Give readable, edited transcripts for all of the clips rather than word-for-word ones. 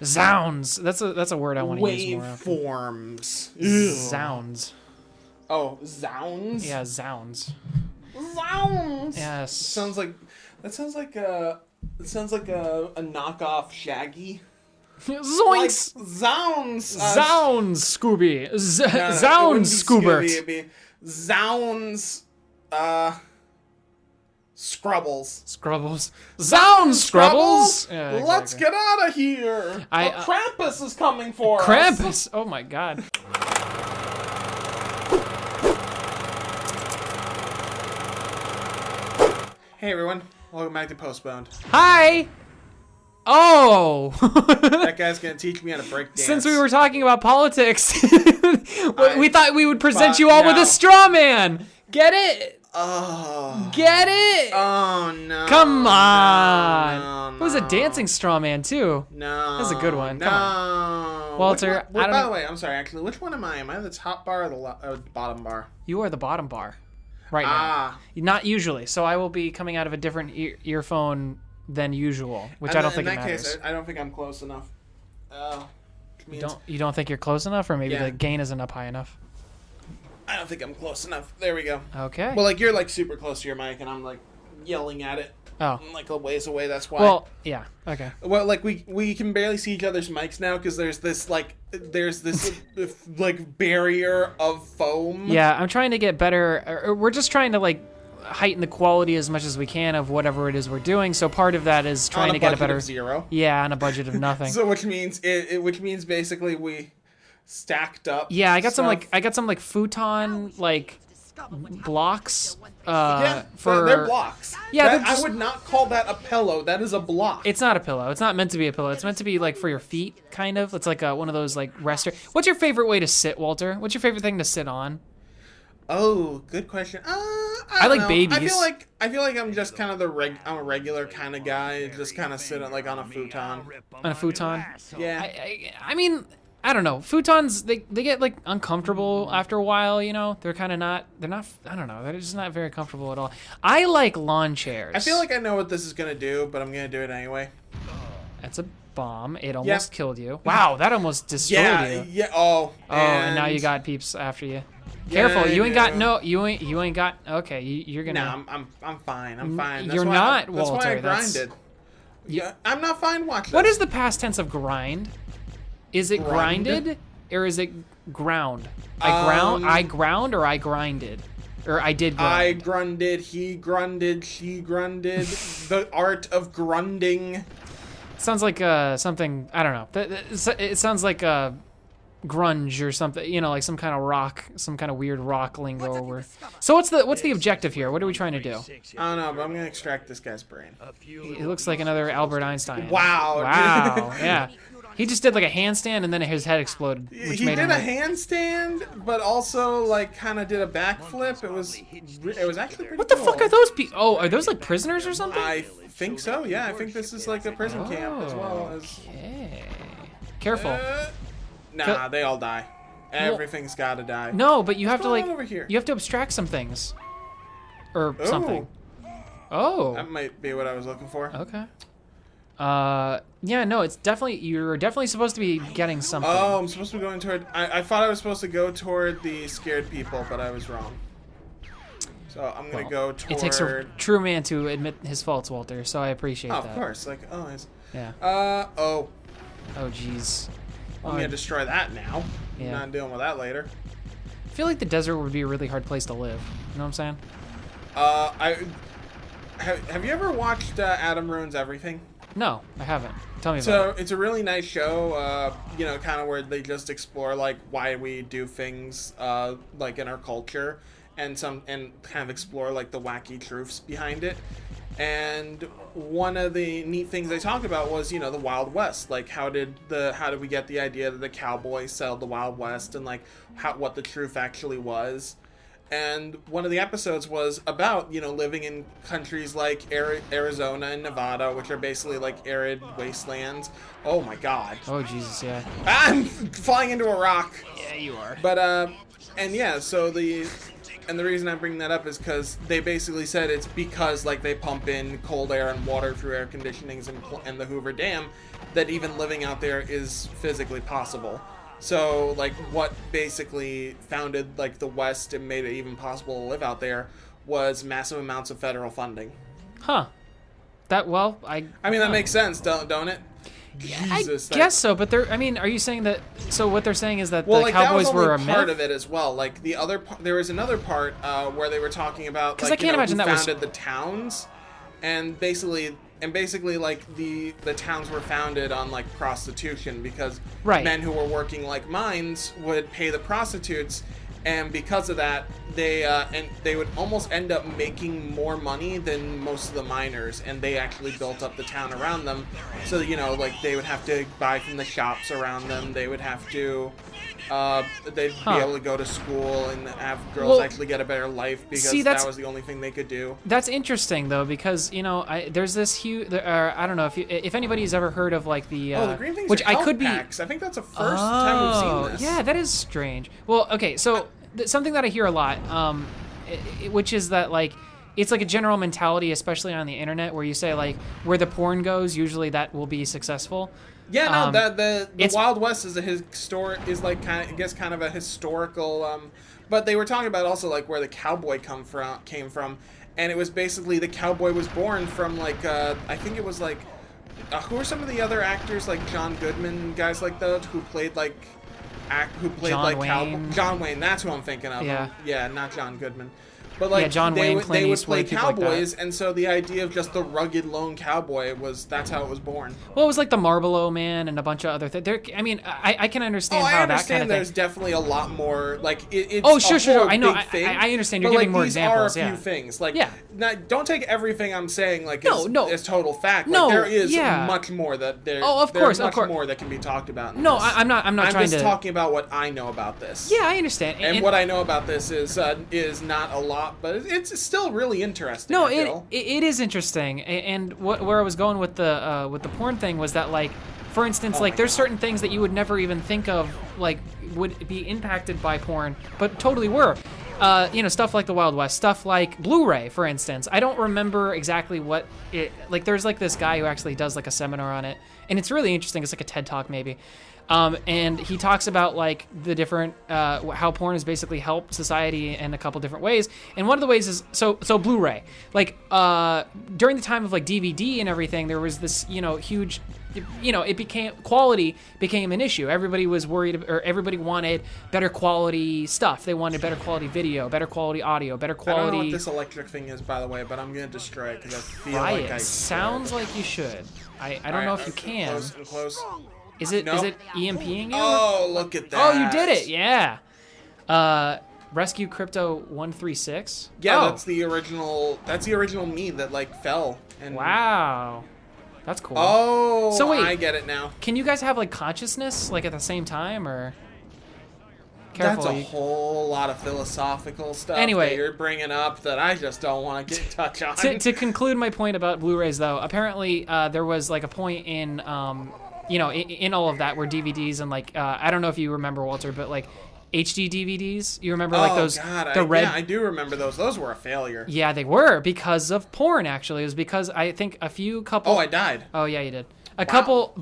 Zounds. That's a word I want to use more often. Waveforms. Zounds. Oh, zounds? Yeah, zounds. Zounds. Yes. Sounds like a knockoff Shaggy. Zoinks! Like, zounds! Zounds, Scooby. No, Zounds, Scoobert. It'd be zounds, Scrubbles. Scrubbles. Zounds, Scrubbles! Yeah, exactly. Let's get out of here! Krampus is coming for us! Krampus! Oh my god. Hey everyone, welcome back to PostBoned. Hi! Oh! That guy's gonna teach me how to break dance. Since we were talking about politics, we thought we would present you all with a straw man! Get it? Oh. Get it? Oh no. Come on. No. It was a dancing straw man too. No. That's a good one. No. Come on. Walter, by the way, I'm sorry, actually, which one am I? Am I the top bar or the bottom bar? You are the bottom bar right now. Not usually. So I will be coming out of a different earphone than usual, which I don't think it matters. In that case, I don't think I'm close enough. You don't think you're close enough, or maybe Yeah. the gain isn't up high enough? I don't think I'm close enough. There we go. Okay. Well, like you're like super close to your mic, and I'm like yelling at it. Oh. I'm like a ways away. That's why. Well, yeah. Okay. Well, like we can barely see each other's mics now because there's this like barrier of foam. Yeah, I'm trying to get better. Or we're just trying to like heighten the quality as much as we can of whatever it is we're doing. So part of that is trying to get a better of zero. Yeah, on a budget of nothing. So which means basically we stacked up. Yeah, I got stuff. some like futon like blocks. Yeah, for they're blocks. Yeah, I would not call that a pillow. That is a block. It's not a pillow. It's not meant to be a pillow. It's meant to be like for your feet, kind of. It's like one of those like rester. What's your favorite way to sit, Walter? What's your favorite thing to sit on? Oh, good question. I like know. babies. I feel like I'm just kind of I'm a regular kind of guy. Just kind of sit like on a futon. On a futon? Yeah. I mean, I don't know. Futons, they get like uncomfortable after a while, you know? They're kind of not, I don't know. They're just not very comfortable at all. I like lawn chairs. I feel like I know what this is going to do, but I'm going to do it anyway. That's a bomb. It almost killed you. Wow, that almost destroyed you. Yeah. Oh, and now you got peeps after you. Careful, Yeah, you ain't got no, you ain't got, okay, you're gonna. No, I'm fine. I'm fine. That's You're why not, That's Walter. why I grinded. Yeah, I'm not fine. Watch this. What is the past tense of grind? Is it Grind? grinded or is it ground? I ground or I grinded? Or I did grind? I grunded, he grunded, she grunded. The art of grunding. Sounds like something, I don't know. It sounds like grunge or something, you know, like some kind of rock, some kind of weird rock lingo. So what's the objective here? What are we trying to do? I don't know, but I'm going to extract this guy's brain. It looks like another Albert Einstein. Wow. Wow, yeah. He just did like a handstand and then his head exploded. Which He made did him a like, handstand, but also like kind of did a backflip. It was actually pretty what the cool. fuck are those people? Oh, are those like prisoners or something? I think so. Yeah, I think this is like a prison camp as well as. Okay. Careful. Nah, they all die. Everything's gotta die. No, but you have to going like on over here? you have to abstract some things. Or Ooh. something. Oh. That might be what I was looking for. Okay. Yeah, no, you're definitely supposed to be getting something. Oh, I'm supposed to be going toward. I thought I was supposed to go toward the scared people, but I was wrong. So I'm gonna go toward. It takes a true man to admit his faults, Walter. So I appreciate that. Of course, like Yeah. Oh, jeez. I'm gonna destroy that now. Yeah. I'm not dealing with that later. I feel like the desert would be a really hard place to live. You know what I'm saying? Have you ever watched Adam Ruins Everything? No, I haven't. Tell me about it. So it's a really nice show, you know, kind of where they just explore like why we do things like in our culture, and kind of explore like the wacky truths behind it. And one of the neat things they talk about was, you know, the Wild West. Like how did we get the idea that the cowboys settled the Wild West, and like what the truth actually was. And one of the episodes was about, you know, living in countries like Arizona and Nevada, which are basically like arid wastelands. Oh my God. Oh Jesus, yeah. I'm flying into a rock. Yeah, you are. But and yeah, so and the reason I bring that up is because they basically said it's because like they pump in cold air and water through air conditionings and the Hoover Dam, that even living out there is physically possible. So like what basically founded like the West and made it even possible to live out there was massive amounts of federal funding. Huh. That I mean that makes sense, don't it? Jesus, I guess so, but they're. I mean, are you saying that? So what they're saying is that well, the like, Cowboys that was were only a part myth? of it as well. Like the other, there was another part where they were talking about 'Cause like I can't imagine who that was- founded the towns, and basically like the towns were founded on like prostitution because Right. men who were working like mines would pay the prostitutes, and because of that they would almost end up making more money than most of the miners, and they actually built up the town around them. So like they would have to buy from the shops around them, they would have to they'd be able to go to school and have girls actually get a better life because that was the only thing they could do. That's interesting though, because there's this huge. I don't know if anybody's ever heard of like the. The green things which are I health could be. packs. I think that's the first time we've seen this. Yeah, that is strange. Well, okay, so something that I hear a lot, which is that like. It's like a general mentality, especially on the internet, where you say like where the porn goes, usually that will be successful. Yeah, no, the Wild West is kind of a historical. But they were talking about also like where the cowboy came from, and it was basically the cowboy was born from like I think it was like who are some of the other actors like John Goodman, guys like those who played like John Wayne. John Wayne, that's who I'm thinking of. Yeah, not John Goodman. But like John Wayne, Clint they would Eastwood, play people like that. cowboys, and so the idea of just the rugged lone cowboy that's how it was born. Well, it was like the Marlboro Man and a bunch of other things. I mean, I can understand how that kind of thing. There's definitely a lot more like it's. Oh, sure. I know. Thing, I understand. You're but, giving like, more these examples. Are a few things. Like, don't take everything I'm saying like as total fact. Like, there is much more that there. Oh, of course, more that can be talked about. No, I'm not trying to. I'm just talking about what I know about this. Yeah, I understand. And what I know about this is not a lot, but it's still really interesting. No, it is interesting. And where I was going with the porn thing was that like, for instance, like there's certain things that you would never even think of like would be impacted by porn, but totally were. Stuff like the Wild West, stuff like Blu-ray, for instance. I don't remember exactly what it like. There's like this guy who actually does like a seminar on it, and it's really interesting. It's like a TED Talk maybe. And he talks about like the different how porn has basically helped society in a couple different ways. And one of the ways is so Blu-ray. Like during the time of like DVD and everything, there was this huge, quality became an issue. Everybody was worried, or everybody wanted better quality stuff. They wanted better quality video, better quality audio, better quality. I don't know what this electric thing is, by the way, but I'm gonna destroy it because I feel like I sounds like you should. I don't know if you can. Close. Is it EMPing you? Oh, look at that. Oh, you did it. Yeah. Rescue Crypto 136. Yeah, that's the original me that like fell. And wow. That's cool. Oh, so wait, I get it now. Can you guys have like consciousness like at the same time, or? Careful, that's a whole lot of philosophical stuff anyway, that you're bringing up that I just don't want to get touch on. To conclude my point about Blu-rays, though, apparently there was like a point in in all of that where DVDs and like I don't know if you remember, Walter, but like HD DVDs, you remember like those? God, red. Yeah, I do remember those. Those were a failure. Yeah, they were because of porn. Actually, it was because I think a couple. Oh, I died. Oh yeah, you did. A couple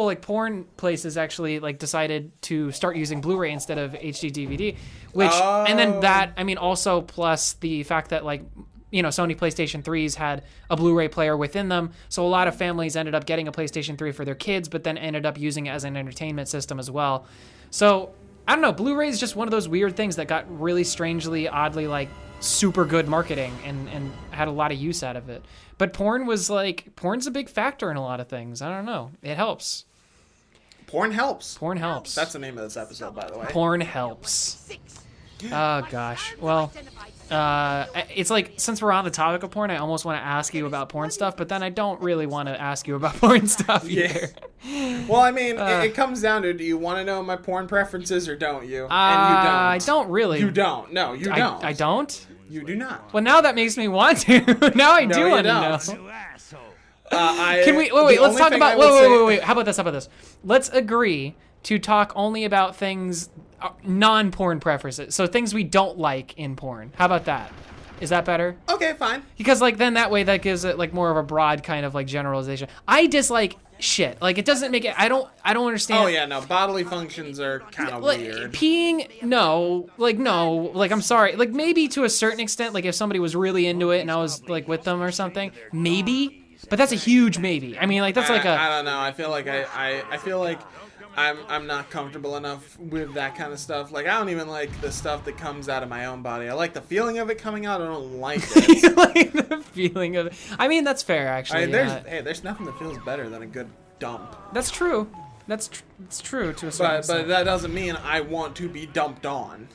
like porn places actually like decided to start using Blu-ray instead of HD DVD, which and then that also plus the fact that like Sony PlayStation 3s had a Blu-ray player within them, so a lot of families ended up getting a PlayStation 3 for their kids, but then ended up using it as an entertainment system as well. So I don't know, Blu-ray is just one of those weird things that got really strangely, oddly like super good marketing and had a lot of use out of it. But porn's a big factor in a lot of things. I don't know. It helps. Porn helps. Porn helps. That's the name of this episode, by the way. Porn helps. Oh gosh. Well, it's like, since we're on the topic of porn, I almost want to ask you about porn stuff, but then I don't really want to ask you about porn stuff either. Well, I mean, it comes down to, do you want to know my porn preferences or don't you? And you don't. I don't really. You don't. No, you don't. I don't? You do not. Well, now that makes me want to. Now I do want to know. Can we wait? Let's talk about. Wait. How about this? Let's agree to talk only about things, non-porn preferences. So things we don't like in porn. How about that? Is that better? Okay, fine. Because like then that way that gives it like more of a broad kind of like generalization. I dislike shit. Like it doesn't make it. I don't understand. Oh yeah, no. Bodily functions are kind of Like weird. peeing, no. Like I'm sorry. Like maybe to a certain extent. Like if somebody was really into it and I was like with them or something, maybe. But that's a huge maybe. I mean, like that's like a. I don't know. I feel like I feel like I'm not comfortable enough with that kind of stuff. Like I don't even like the stuff that comes out of my own body. I like the feeling of it coming out. I don't like it. You like the feeling of it. I mean, that's fair actually. There's nothing that feels better than a good dump. That's true. That's true to a certain extent. But that doesn't mean I want to be dumped on.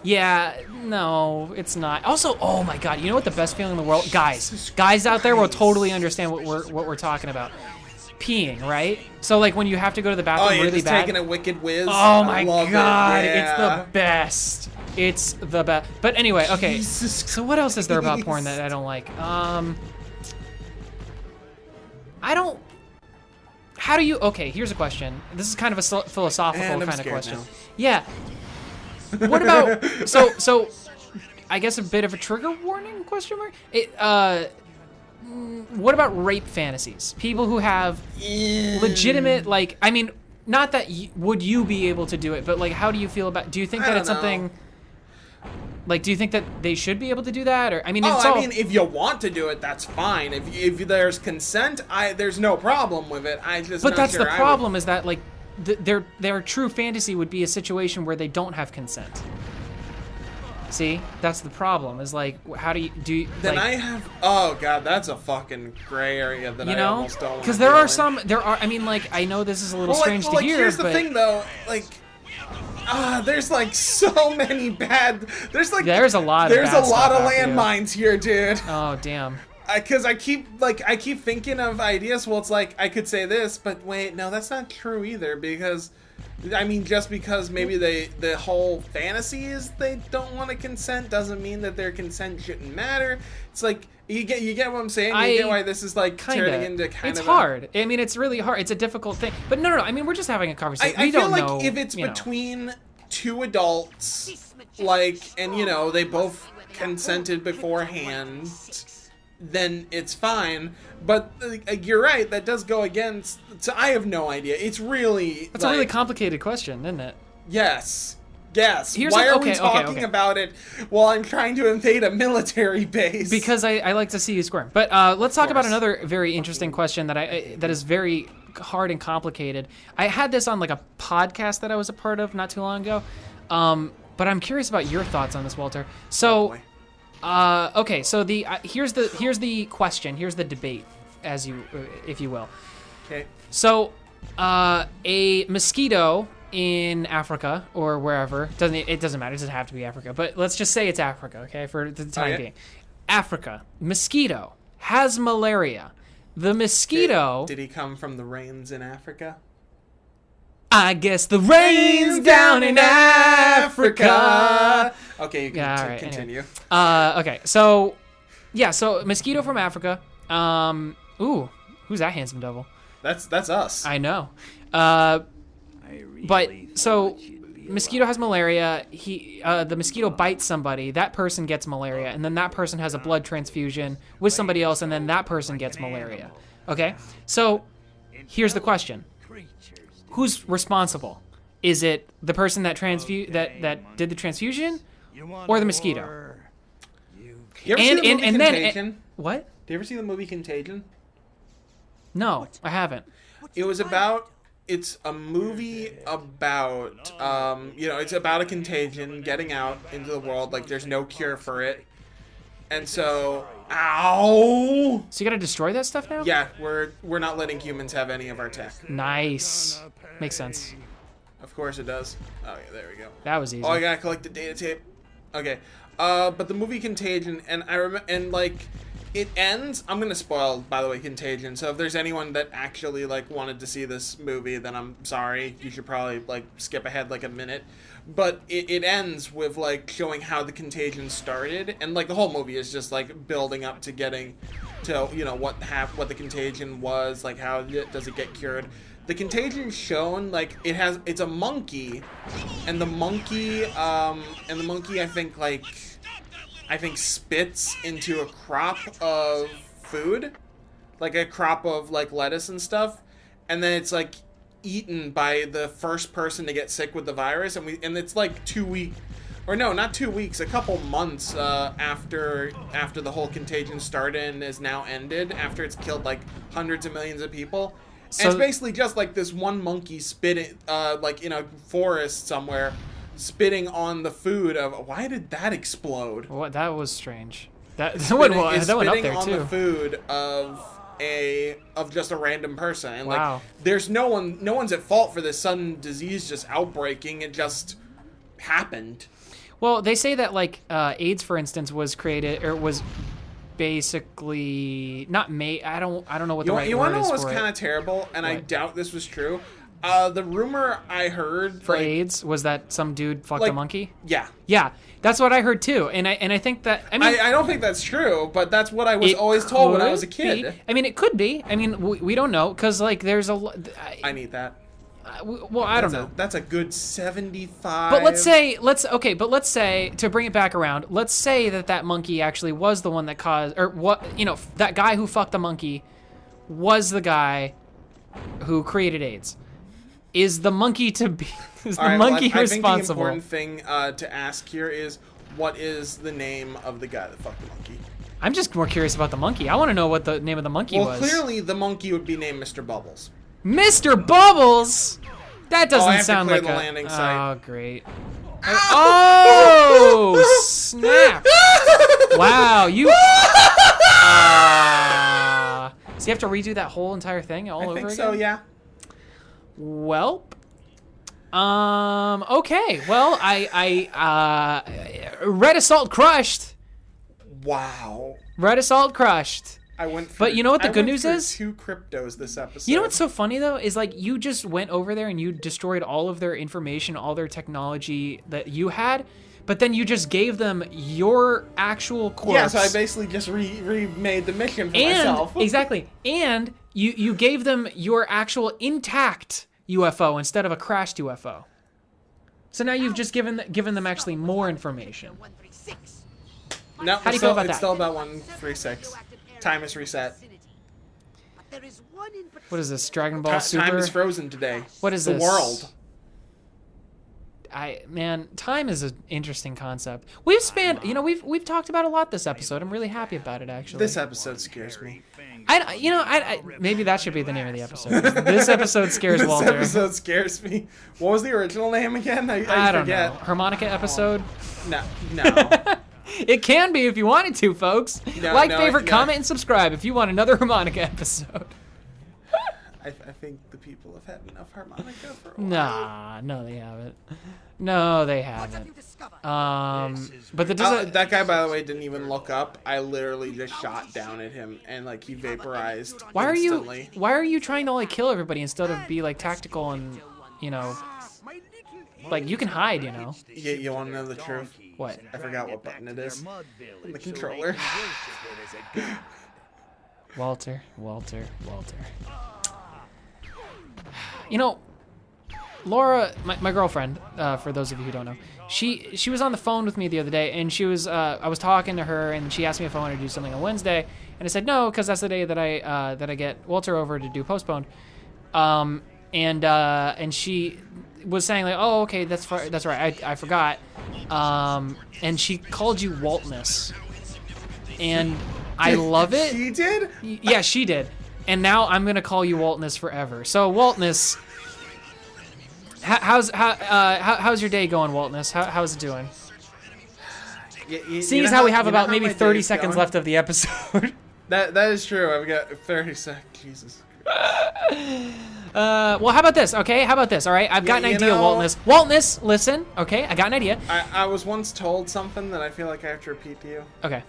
Yeah, no, it's not. Also, oh my God, you know what the best feeling in the world, guys out there will totally understand what we're talking about. Peeing, right? So like when you have to go to the bathroom Oh, you're really just bad. taking a wicked whiz. Oh I my love God, it. Yeah. it's the best. It's the best. But anyway, okay. So what else is there about porn that I don't like? I don't. How do you? Okay, here's a question. This is kind of a philosophical And I'm kind of scared question. now. Yeah. What about so? I guess a bit of a trigger warning question mark. What about rape fantasies? People who have legitimate, like, I mean, not that would you be able to do it, but like, how do you feel about? Do you think that it's something? Like, do you think that they should be able to do that, or I mean, I mean, if you want to do it, that's fine. If there's consent, there's no problem with it. But that's the problem is that like, their true fantasy would be a situation where they don't have consent. See, that's the problem. Is like, how do you Then like, I have. Oh God, that's a fucking gray area that I almost don't. Because there are some. There are. I mean, like, I know this is a little strange to hear, here's but the thing, though. Like, there's like so many bad. There's a lot of landmines here, dude. Oh damn. Because I keep thinking of ideas. Well, it's like I could say this, but wait, no, that's not true either. Because, I mean, just because maybe the whole fantasy is they don't want to consent doesn't mean that their consent shouldn't matter. It's like you get what I'm saying. You get why this is like turning into kind of. It's hard. I mean, it's really hard. It's a difficult thing. But no. I mean, we're just having a conversation. I feel like if it's between two adults, like, and they both consented beforehand, then it's fine. But you're right, that does go against. So I have no idea. It's really. That's a really complicated question, isn't it? Yes. Why are we talking about it while I'm trying to invade a military base? Because I like to see you squirm. But let's talk about another very interesting question that is very hard and complicated. I had this on like a podcast that I was a part of not too long ago. But I'm curious about your thoughts on this, Walter. So. Okay, so here's the question. Here's the debate, if you will. Okay. So, a mosquito in Africa or wherever it doesn't matter. It doesn't have to be Africa, but let's just say it's Africa, okay, for the time being. Africa mosquito has malaria. The mosquito. Did he come from the rains in Africa? I guess the rain's down in Africa. Okay, you can continue. Anyway. Okay, so mosquito from Africa. Ooh, who's that handsome devil? That's us. I know. But so mosquito has malaria. The mosquito bites somebody. That person gets malaria, and then that person has a blood transfusion with somebody else, and then that person gets malaria. Okay, so here's the question. Who's responsible? Is it the person that did the transfusion, or the mosquito? You ever see the movie Contagion? What? Do you ever see the movie Contagion? No, I haven't. It's a movie about it's about a contagion getting out into the world. Like there's no cure for it, and so ow. So you gotta destroy that stuff now? Yeah, we're not letting humans have any of our tech. Nice. Makes sense. Of course it does. Oh yeah, there we go. That was easy. Oh, I gotta collect the data tape. Okay. But the movie Contagion, and I remember, and like, it ends. I'm gonna spoil, by the way, Contagion. So if there's anyone that actually like wanted to see this movie, then I'm sorry. You should probably like skip ahead like a minute. But it ends with like showing how the contagion started, and like the whole movie is just like building up to getting to what the contagion was, like how does it get cured. the contagion's shown like it's a monkey, and the monkey I think spits into a crop of food, like a crop of like lettuce and stuff, and then it's like eaten by the first person to get sick with the virus, and it's like 2 weeks, or no, not 2 weeks, a couple months after the whole contagion started and is now ended, after it's killed like hundreds of millions of people. So, and it's basically just like this one monkey spitting, like in a forest somewhere, spitting on the food of. Why did that explode? What? That was strange. That spitting, went up there on too. The food of just a random person, and wow. like there's no one's at fault for this sudden disease just outbreaking. It just happened. Well, they say that like AIDS, for instance, was created or was basically not made. I don't know what the right word is. You want to know what was kind of terrible, and I doubt this was true. The rumor I heard for AIDS was that some dude fucked a monkey. Yeah, yeah, that's what I heard too, and I think that I don't think that's true, but that's what I was always told when I was a kid. I mean, it could be. I mean, we don't know because like there's a. I need that. Well, I don't know. That's a good 75. But let's say to bring it back around, let's say that monkey actually was the one that caused, or what, that guy who fucked the monkey was the guy who created AIDS. Is the monkey responsible? I think the important thing to ask here is, what is the name of the guy that fucked the monkey? I'm just more curious about the monkey. I want to know what the name of the monkey was. Well, clearly the monkey would be named Mr. Bubbles. Mr. Bubbles? That doesn't sound like a landing site. Oh, great. Oh, snap. Wow, you... so you have to redo that whole entire thing all over again? I think so, yeah. Well, okay. Well, I Red Assault crushed. Wow. Red Assault crushed. I went through, but you know what the good news is? 2 cryptos this episode. You know what's so funny though is like you just went over there and you destroyed all of their information, all their technology that you had, but then you just gave them your actual corpse. Yeah, so I basically just remade the mission for myself. Exactly. And you gave them your actual intact UFO instead of a crashed UFO. So now you've just given them actually more information. No, how do you feel about that? It's still about 136. Time is reset. What is this? Dragon Ball Super? Time is frozen today. What is this? The world. Man, time is an interesting concept. We've spanned, we've talked about a lot this episode. I'm really happy about it, actually. This episode scares me. Maybe that should be the name of the episode. This episode scares Walter. This episode scares me. What was the original name again? I don't forget. know. Harmonica episode? No. It can be if you wanted to, folks. Favorite, comment, and subscribe if you want another harmonica episode. I think the people have had enough harmonica for a while. No, they haven't. No, they haven't. But that guy, by the way, didn't even look up. I literally just shot down at him, and like he vaporized. Why instantly. are you trying to like kill everybody instead of be like tactical and like you can hide, You want to know the truth? What? I forgot what button it is. On the controller. Walter. Laura, my girlfriend, for those of you who don't know, she was on the phone with me the other day, and she was I was talking to her, and she asked me if I wanted to do something on Wednesday, and I said no, because that's the day that I get Walter over to do PostBoned, and she was saying like, oh, okay, that's right, I forgot, and she called you Waltness, and I love it. She did? Yeah, she did. And now I'm gonna call you Waltness forever. So Waltness, how's your day going, Waltness? How's it doing? Seeing as how we have about maybe 30 seconds left of the episode. That is true. I've got 30 seconds. Jesus. Well, how about this? Okay, how about this? All right, I've got an idea, Waltness. Waltness, listen. Okay, I got an idea. I was once told something that I feel like I have to repeat to you. Okay.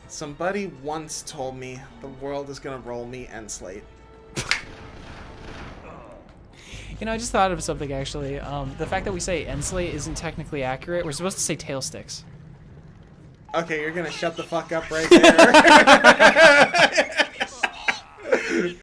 Somebody once told me the world is gonna roll me end slate. I just thought of something actually. The fact that we say end slate isn't technically accurate. We're supposed to say tail sticks. Okay, you're gonna shut the fuck up right there.